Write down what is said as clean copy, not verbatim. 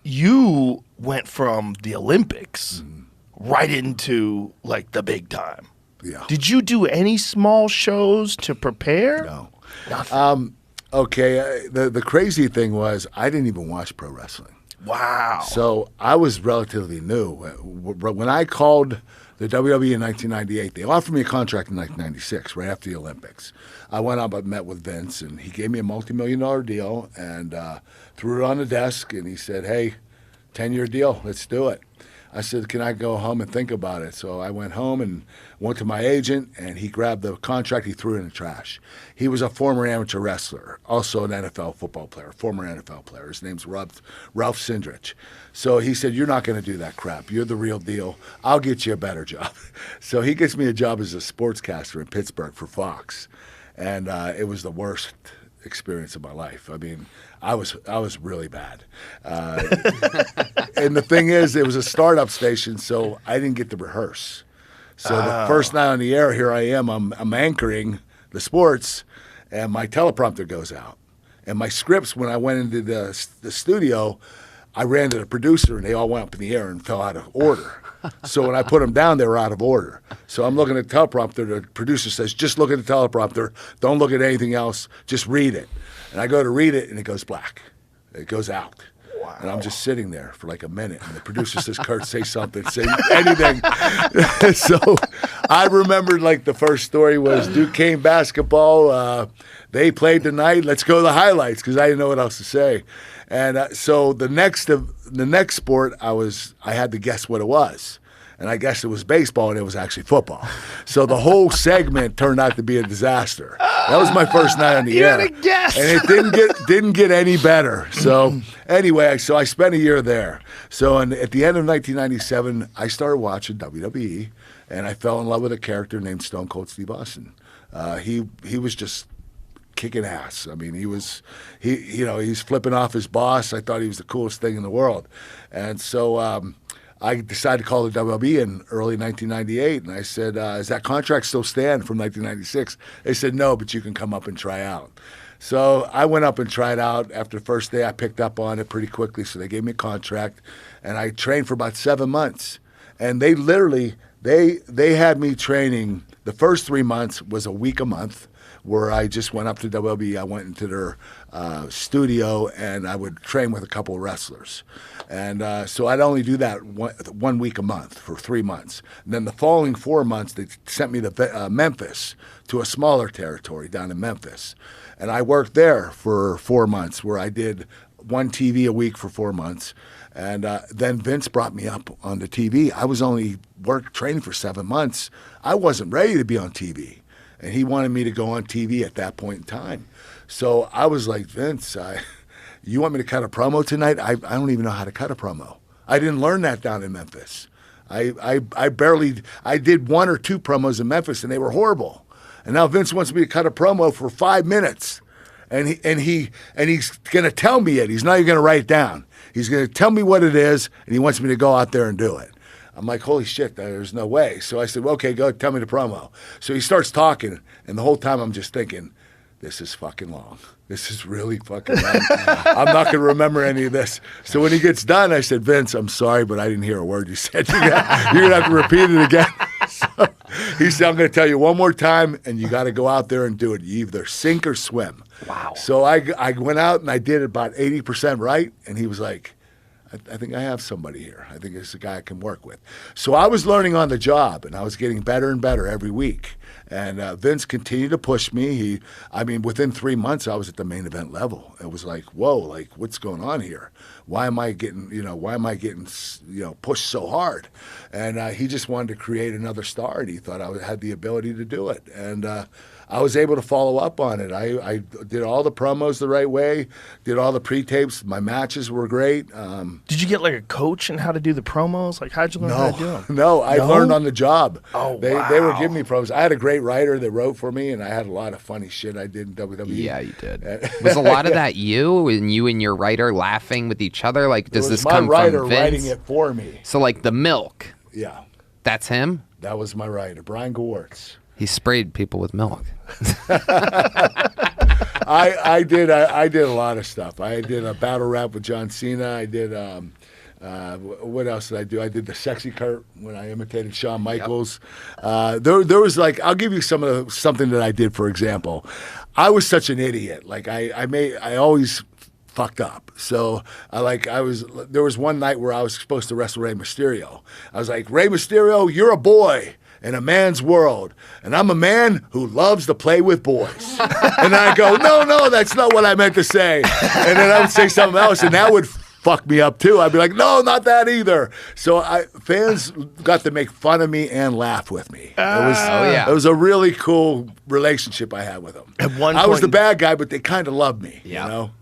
you went from the Olympics right into like the big time. Yeah. Did you do any small shows to prepare? No. Nothing. Okay. The crazy thing was I didn't even watch pro wrestling. Wow. So I was relatively new. When I called the WWE in 1998, they offered me a contract in 1996, right after the Olympics. I went up and met with Vince, and he gave me a multi-million-dollar deal and threw it on the desk, and he said, hey, 10-year deal, let's do it. I said, can I go home and think about it? So I went home and went to my agent, and he grabbed the contract. He threw it in the trash. He was a former amateur wrestler, also an NFL football player, former NFL player. His name's Ralph Sindrich. So he said, you're not going to do that crap. You're the real deal. I'll get you a better job. So he gets me a job as a sportscaster in Pittsburgh for Fox, and it was the worst experience of my life. I mean, I was really bad. And the thing is, it was a startup station, so I didn't get to rehearse. So the first night on the air, here I am, I'm anchoring the sports, and my teleprompter goes out. And my scripts, when I went into the studio, I ran to the producer, and they all went up in the air and fell out of order. So when I put them down, they were out of order. So I'm looking at the teleprompter. The producer says, just look at the teleprompter. Don't look at anything else. Just read it. And I go to read it, and it goes black. It goes out. Wow. And I'm just sitting there for like a minute. And the producer says, Kurt, say something. Say anything. So I remembered like the first story was Duquesne basketball. They played tonight. Let's go to the highlights because I didn't know what else to say. And so the next sport, I had to guess what it was. And I guessed it was baseball, and it was actually football. So the whole segment turned out to be a disaster. That was my first night on the air. You had a guess. And it didn't get any better. So anyway, so I spent a year there. So at the end of 1997, I started watching WWE, and I fell in love with a character named Stone Cold Steve Austin. He was just kicking ass. I mean, he's flipping off his boss. I thought he was the coolest thing in the world. And so I decided to call the WWE in early 1998, and I said, does that contract still stand from 1996? They said, no, but you can come up and try out. So I went up and tried out. After the first day, I picked up on it pretty quickly, so they gave me a contract, and I trained for about 7 months. And they literally, they had me training. The first 3 months was a week a month, where I just went up to WWE. I went into their studio, and I would train with a couple of wrestlers. And so I'd only do that 1 week a month for 3 months. And then the following 4 months, they sent me to Memphis, to a smaller territory down in Memphis. And I worked there for 4 months, where I did 1 TV a week for 4 months. And then Vince brought me up on the TV. I was only training for 7 months. I wasn't ready to be on TV. And he wanted me to go on TV at that point in time. So I was like, Vince, you want me to cut a promo tonight? I don't even know how to cut a promo. I didn't learn that down in Memphis. I did 1 or 2 promos in Memphis, and they were horrible. And now Vince wants me to cut a promo for 5 minutes. And he's going to tell me it. He's not even going to write it down. He's going to tell me what it is, and he wants me to go out there and do it. I'm like, holy shit, there's no way. So I said, well, okay, go tell me the promo. So he starts talking, and the whole time I'm just thinking, this is fucking long. This is really fucking long. I'm not going to remember any of this. So when he gets done, I said, Vince, I'm sorry, but I didn't hear a word you said. You're going to have to repeat it again. So he said, I'm going to tell you one more time, and you got to go out there and do it. You either sink or swim. Wow. So I went out, and I did about 80% right, and he was like, I think I have somebody here. I think it's a guy I can work with. So I was learning on the job, and I was getting better and better every week. And Vince continued to push me. Within 3 months, I was at the main event level. It was like, whoa, like what's going on here? Why am I getting pushed so hard? And he just wanted to create another star, and he thought I had the ability to do it. And I was able to follow up on it. I did all the promos the right way, did all the pre-tapes. My matches were great. Did you get like a coach in how to do the promos? Like, how'd you learn how to do them? No, I learned on the job. Oh, They were giving me promos. I had a great writer that wrote for me, and I had a lot of funny shit I did in WWE. Yeah, you did. Was a lot of that you and your writer laughing with each other? Like, does this come from Vince? My writer writing it for me. So, like, the milk. Yeah. That's him? That was my writer, Brian Gewertz. He sprayed people with milk. I did a lot of stuff. I did a battle rap with John Cena. I did what else did I do? I did the sexy Kurt when I imitated Shawn Michaels. There was like, I'll give you something that I did. For example, I was such an idiot. Like I always fucked up. So there was one night where I was supposed to wrestle Rey Mysterio. I was like, Rey Mysterio, you're a boy in a man's world, and I'm a man who loves to play with boys. And I go, no, that's not what I meant to say. And then I would say something else, and that would fuck me up too. I'd be like, no, not that either. So fans got to make fun of me and laugh with me. It was a really cool relationship I had with them. At one I was point- the bad guy, but they kind of loved me. Yeah. You know?